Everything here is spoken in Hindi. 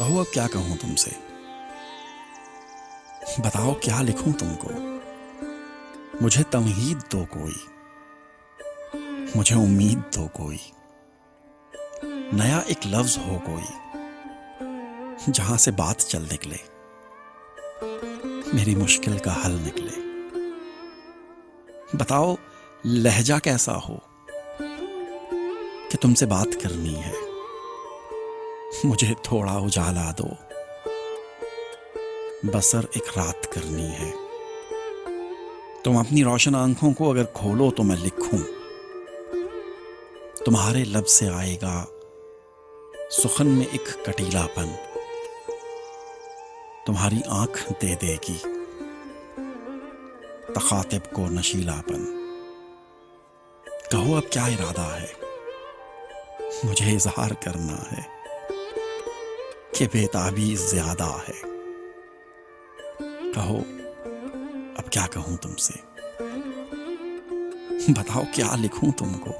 कहो अब क्या कहूं तुमसे, बताओ क्या लिखूं तुमको। मुझे तमहीद दो कोई, मुझे उम्मीद दो कोई, नया एक लफ्ज हो कोई, जहां से बात चल निकले, मेरी मुश्किल का हल निकले। बताओ लहजा कैसा हो कि तुमसे बात करनी है, मुझे थोड़ा उजाला दो, बसर एक रात करनी है। तुम अपनी रोशन आंखों को अगर खोलो तो मैं लिखूं, तुम्हारे लब से आएगा सुखन में एक कटीलापन, तुम्हारी आंख दे देगी तखातिब को नशीलापन। कहो अब क्या इरादा है, मुझे इजहार करना है कि बेताबी ज्यादा है। कहो अब क्या कहूं तुमसे, बताओ क्या लिखूं तुमको।